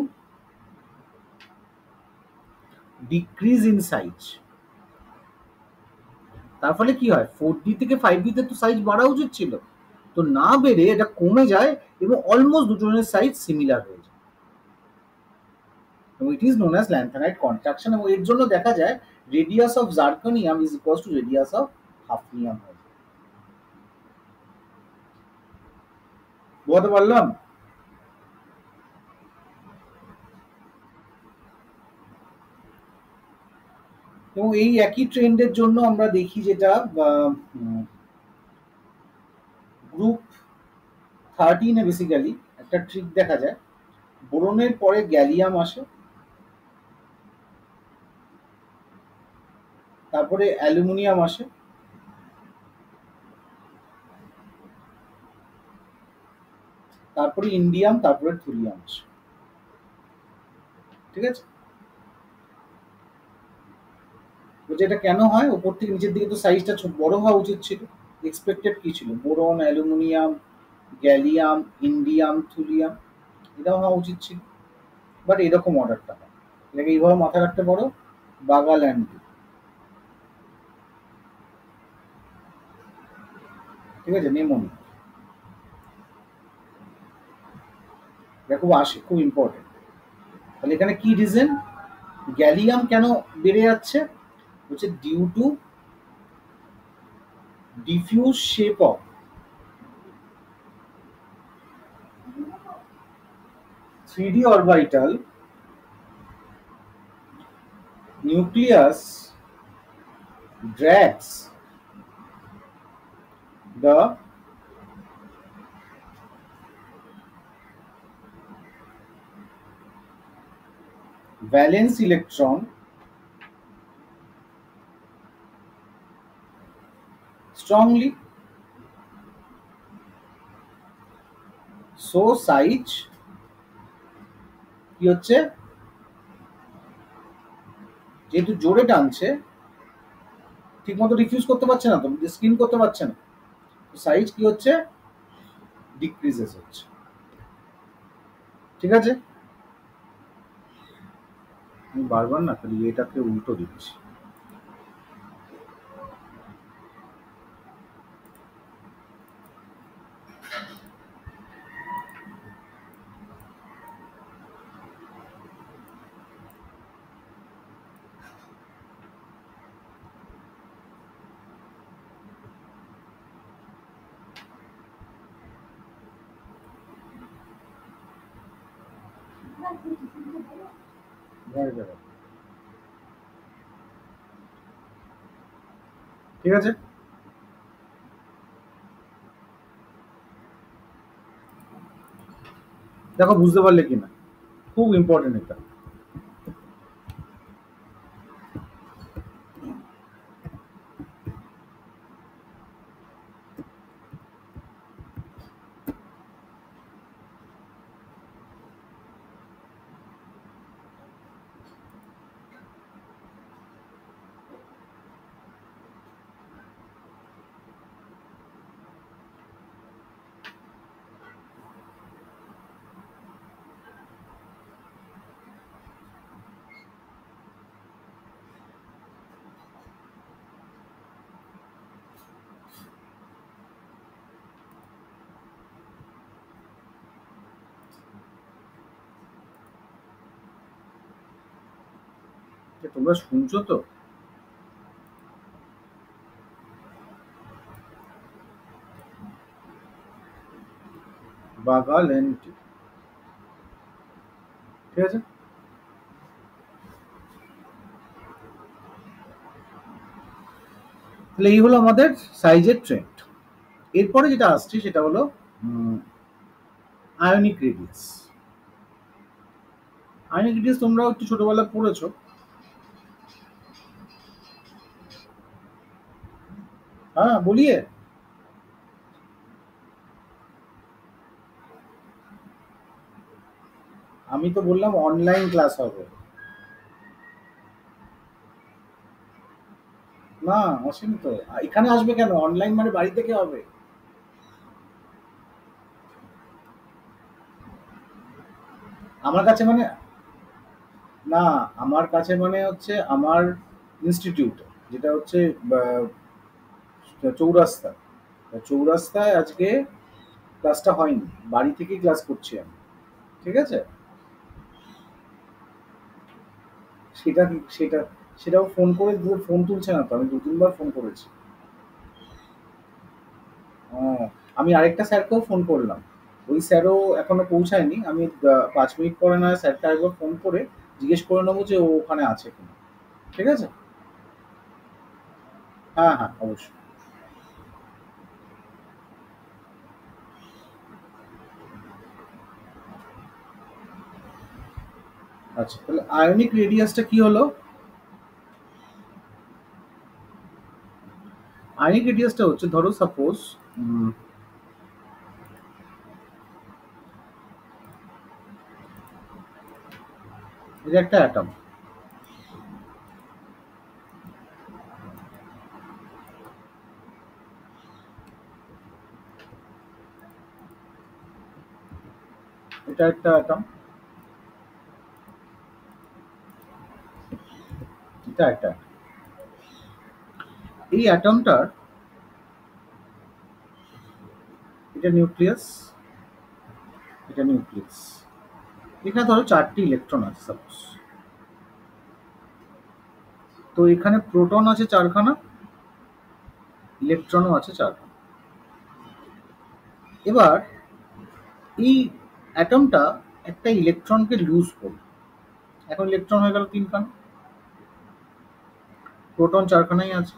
decrease in size। তার ফলে কি হয়? 4D থেকে 5D তে তো সাইজ বাড়া উচিত ছিল, তো না বেড়ে এটা কমে যায় এবং অলমোস্ট দুজনের সাইজ সিমিলার হয়ে যায়। এবং it is known as lanthanide contraction. এবং এর জন্য দেখা যায় radius of zirconium is equals to radius of hafnium. বুঝতে পারলাম? এবং এই একই ট্রেন্ডের জন্য আমরা দেখি যেটা গ্রুপ 13-এ বেসিক্যালি একটা ট্রিক দেখা যায়। বোরনের পরে গ্যালিয়াম আসে, তারপরে অ্যালুমিনিয়াম আসে, তারপরে ইন্ডিয়াম, তারপরে থুরিয়াম আসে। ঠিক আছে? বলছে এটা কেন হয়? ওপর থেকে নিচের দিকে তো সাইজটা বড় হওয়া উচিত ছিল। এক্সপেক্টেড কি ছিল? বোরন, অ্যালুমিনিয়াম, গ্যালিয়াম, ইন্ডিয়াম, থুরিয়াম, এটাও হওয়া উচিত ছিল, বাট এরকম অর্ডারটা হয়। এটাকে এইভাবে মাথায় রাখতে পারো, বাগাল্যান্ড। ঠিক আছে? নেমনি, এটা খুব আসে, খুব ইম্পর্টেন্ট। তাহলে এখানে কি রিজন? গ্যালিয়াম কেন বেড়ে যাচ্ছে? হচ্ছে due to diffuse shape of 3D orbital nucleus drags the valence electron strongly, so size কি হচ্ছে? যেহেতু জোরে টানছে, ঠিক মতো রিফিউজ করতে পারছে না, তো স্ক্রিন করতে পারছে না, তো সাইজ কি হচ্ছে? ডিক্রিজেস হচ্ছে। ঠিক আছে? আমি বারবার না খালি এটাকে উল্টো দিচ্ছি। ঠিক আছে? দেখো বুঝতে পারলে কিনা, খুব ইম্পর্টেন্ট এটা। তোমরা শুনছো তো? বাগাল্যান্ড। ঠিক আছে? তাহলে এই হলো আমাদের সাইজের ট্রেন্ড। এরপরে যেটা আসছে সেটা হলো আয়নিক রেডিয়াস। আয়নিক রেডিয়াস তোমরাও একটু ছোটবেলায় পড়েছো। হ্যাঁ, বলিয়ে। আমি তো বললাম অনলাইন ক্লাস হবে। না, আসেনি তো। এখানে আসবে কেন? অনলাইন মানে বাড়ি থেকে হবে। আমার কাছে মানে, না, আমার কাছে মানে হচ্ছে আমার ইনস্টিটিউট, যেটা হচ্ছে আহ, চৌরাস্তা। চৌরাস্তায় আজকে ক্লাসটা হয়নি, বাড়ি থেকেই ক্লাস করছি আমি। ঠিক আছে। সেটা সেটাও ফোন করে ফোন তুলছে না তো, আমি দু তিনবার ফোন করেছি। হ্যাঁ, আমি আরেকটা স্যারকেও ফোন করলাম। ওই স্যারও এখনো পৌঁছায়নি। আমি 5 মিনিট পরে না স্যারটা একবার ফোন করে জিজ্ঞেস করে নেবো যে ও ওখানে আছে কিনা। ঠিক আছে। হ্যাঁ হ্যাঁ, অবশ্যই। আচ্ছা, তাহলে আয়নিক রেডিয়াসটা কি হলো? আয়নিক রেডিয়াসটা হচ্ছে, ধরো সাপোজ এটা একটা অ্যাটম। এটা একটা অ্যাটম। এটা একটা atom। এই অ্যাটমটার, এটা নিউক্লিয়াস, এটা নিউক্লিয়াস। এখানে ধরো 4টি ইলেকট্রন আছে সাপোজ। তো এখানে প্রোটন আছে 4খানা, ইলেকট্রনও আছে 4খানা। এবার এই অ্যাটমটা একটা ইলেকট্রনকে লুজ করবে। এখন ইলেকট্রন হয়ে গেল 3খানা, প্রোটন 4খানাই আছে।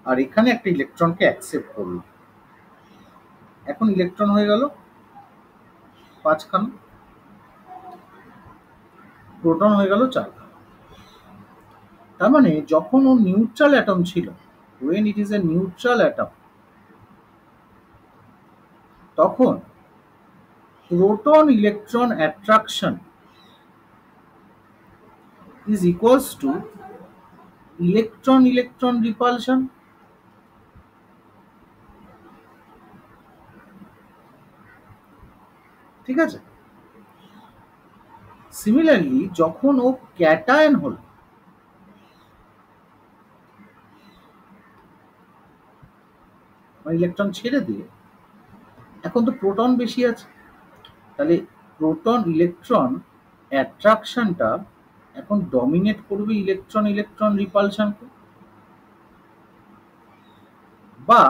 আর এখানে একটা ইলেকট্রনকে অ্যাকসেপ্ট করলো। এখন ইলেকট্রন হয়ে গেল 5খানা, প্রোটন হয়ে গেল 4খানা। তার মানে যখন ও নিউট্রাল অ্যাটম ছিল, when it is a neutral atom, তখন proton electron attraction is equals to electron electron repulsion। ঠিক আছে। সিমিলারলি যখন ও ক্যাটায়ন হলো, মানে ইলেকট্রন ছেড়ে দিয়ে, এখন তো প্রোটন বেশি আছে, তাহলে প্রোটন ইলেকট্রন অ্যাট্রাকশনটা এখন ডমিনেট করবে ইলেকট্রন ইলেকট্রন রিপালশনকে। বা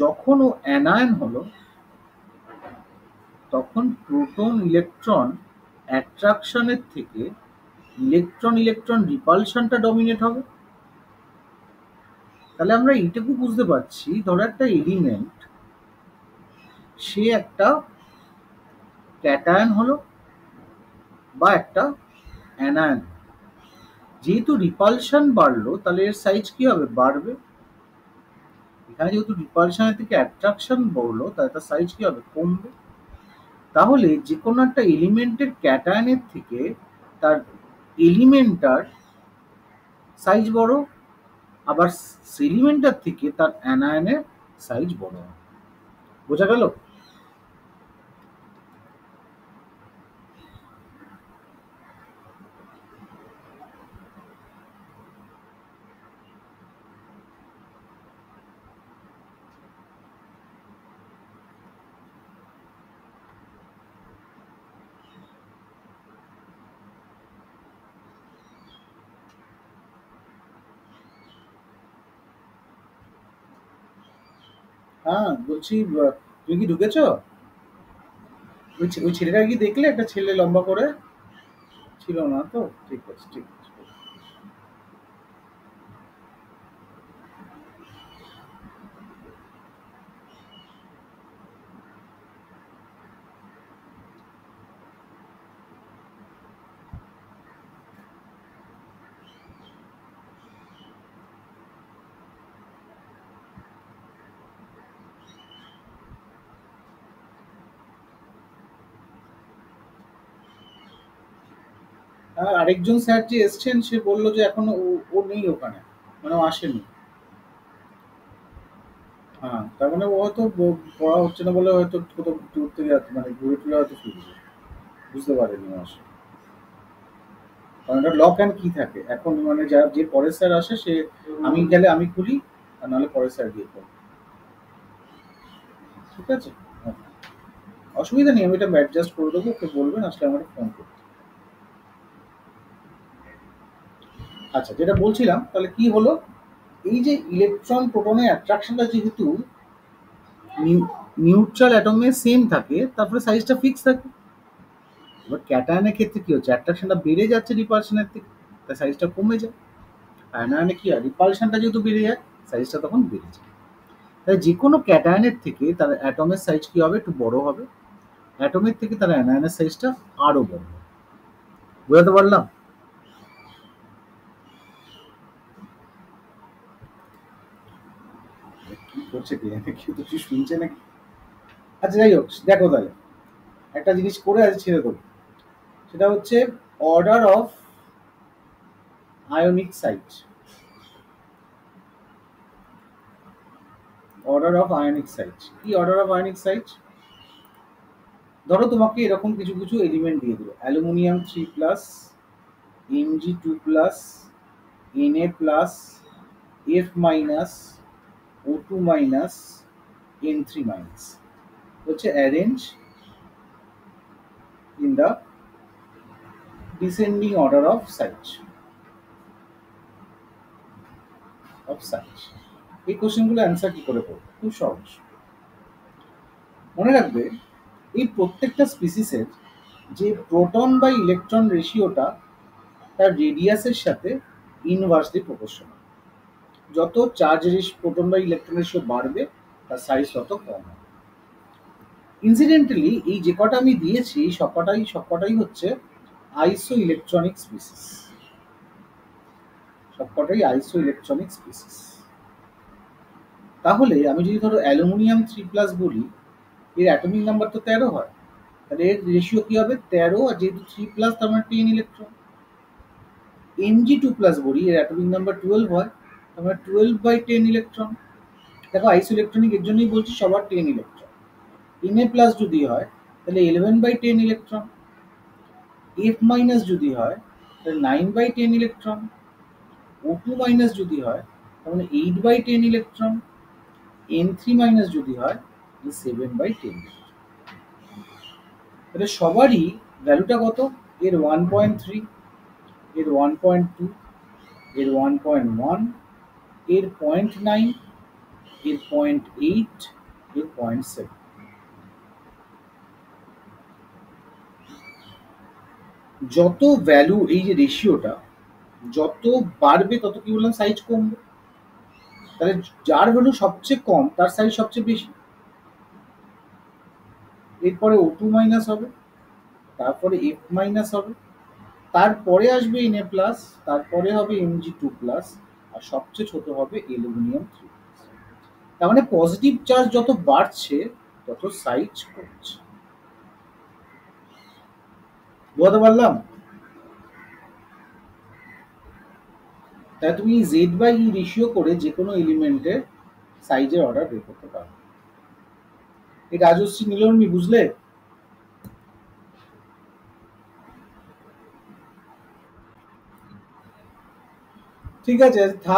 যখন ও অ্যানায়ন হলো, তখন প্রোটন ইলেকট্রন অ্যাট্রাকশনের থেকে ইলেকট্রন ইলেকট্রন রিপালশনটা ডমিনেট হবে। তাহলে আমরা এইটুকু বুঝতে পারছি, ধরো একটা এলিমেন্ট, সে একটা ক্যাটায়ন হলো বা একটা অ্যানায়ন। যেহেতু রিপালশন বাড়লো, তাহলে এর সাইজ কি হবে? বাড়বে। এখানে যেহেতু রিপালশনের থেকে অ্যাট্রাকশন বললো, তাহলে তার সাইজ কি হবে? কমবে। তাহলে যে কোনো একটা এলিমেন্টের ক্যাটায়নের থেকে তার এলিমেন্টার সাইজ বড়, আবার সেলিমেন্টার থেকে তার অ্যানায়নের সাইজ বড় হয়। বোঝা গেল? হ্যাঁ, বলছি, তুমি কি ঢুকেছো? ওই ছেলেটা কি দেখলে? একটা ছেলে লম্বা করে ছিল না তো? ঠিক আছে, ঠিক আছে। আর আরেকজন স্যার যে এসছেন সে বললো যে এখনো ও নেই ওখানে, মানে ও আসেনি। হ্যাঁ, তার মানে ও হয়তো পড়া হচ্ছে না বলে হয়তো কোথাও দূর থেকে মানে ঘুরে টুরে হয়তো ফিরছে, বুঝতে পারেনি ও আসে। কারণ এটা লক অ্যান্ড কি থাকে এখন, মানে যে পরের স্যার আসে সে, আমি গেলে আমি খুলি, আর নাহলে পরের স্যার গিয়ে খুলি। ঠিক আছে? হ্যাঁ, অসুবিধা নেই, আমি এটা অ্যাডজাস্ট করে দেবো, ওকে বলবেন আসলে আমার ফোন করতে। আচ্ছা, যেটা বলছিলাম তাহলে কি হলো, এই যে ইলেকট্রন প্রোটনের অ্যাট্রাকশনটা যেহেতু নিউট্রাল অ্যাটমে সেম থাকে, তারপরে সাইজটা ফিক্স থাকে। এবার ক্যাটায়নের ক্ষেত্রে কি হচ্ছে, অ্যাট্রাকশনটা বেড়ে যাচ্ছে রিপালশনের থেকে, তাই সাইজটা কমে যায়। আয়নায়নে কি হয়, রিপালশনটা যেহেতু বেড়ে যায়, সাইজটা তখন বেড়ে যায়। তাই যে কোনো ক্যাটায়নের থেকে তার অ্যাটমের সাইজ কি হবে, একটু বড় হবে। অ্যাটমের থেকে তার অ্যানায়নের সাইজটা আরো বড় হবে। বুঝাতে পারলাম? কি করছে কে জানে, কেউ তো কিছু শুনছে নাকি? আচ্ছা যাই হোক, দেখো তাহলে একটা জিনিস করে আছে ছেড়ে দেবো, সেটা হচ্ছে order of ionic site. Order of ionic site কি, অর্ডার অফ আয়নিক সাইট, ধরো তোমাকে এরকম কিছু কিছু এলিমেন্ট দিয়ে দিল, aluminium 3+, Mg2+, Na+, F-, O2-, N3-, হচ্ছে arrange in the descending order of size. এই কোশ্চেনগুলো অ্যান্সার কি করে করবো, খুব সহজ। মনে রাখবে, এই প্রত্যেকটা স্পিসিসের যে প্রোটন বা ইলেকট্রন রেশিওটা তার রেডিয়াসের সাথে ইনভার্সলি প্রপোর্শনাল। যত চার্জ প্রোটন বা ইলেকট্রন রেশিও বাড়বে, তার সাইজ তত কম হবে। ইনসিডেন্টালি এই যে কটা আমি দিয়েছি সবকটাই হচ্ছে আইসো ইলেকট্রনিক স্পিসিস, সবকটাই আইসো ইলেকট্রনিক স্পিসিস। তাহলে আমি যদি ধরো অ্যালুমিনিয়াম 3+ বলি, এর অ্যাটমিক নাম্বার তো 13 হয়, তাহলে এর রেশিও কি হবে 13, আর যেহেতু 3+, তার মানে 10 ইলেকট্রন। Mg2+ বলি, এর অ্যাটমিক নাম্বার 12 হয়, তার মানে 12/10 ইলেকট্রন। দেখো আইসো ইলেকট্রনিক এর জন্যই বলছি সবার 10 ইলেকট্রন। Na+ যদি হয় তাহলে 11/10 ইলেকট্রন। F- যদি হয় তাহলে 9/10 ইলেকট্রন। O2- যদি হয় তাহলে 8/10 ইলেকট্রন। N3- যদি হয় তাহলে 7/10 ইলেকট্রন। তাহলে সবারই ভ্যালুটা কত, এর 1.3, এর 1.2, এর 1.1, এর 0.9, এর 0.8, এর 0.7। যত ভ্যালু, এই যে রেশিওটা যত বাড়বে তত কি বললাম, সাইজ কমবে। তাহলে যার ভ্যালু সবচেয়ে কম তার সাইজ সবচেয়ে বেশি। এরপরে O2- হবে, তারপরে F- হবে, তারপরে আসবে Na+, তারপরে হবে Mg2+, আর সবচেয়ে ছোট হবে অ্যালুমিনিয়াম 3+। তার মানে পজিটিভ চার্জ যত বাড়ছে তত সাইজ কমছে। বুঝতে পারলাম? তাই তুমি Z/E রেশিও করে যে কোনো এলিমেন্টের সাইজের অর্ডার বের করতে পারো। এই রাজশ্রী নীলমণি, বুঝলে? ঠিক আছে, থাক।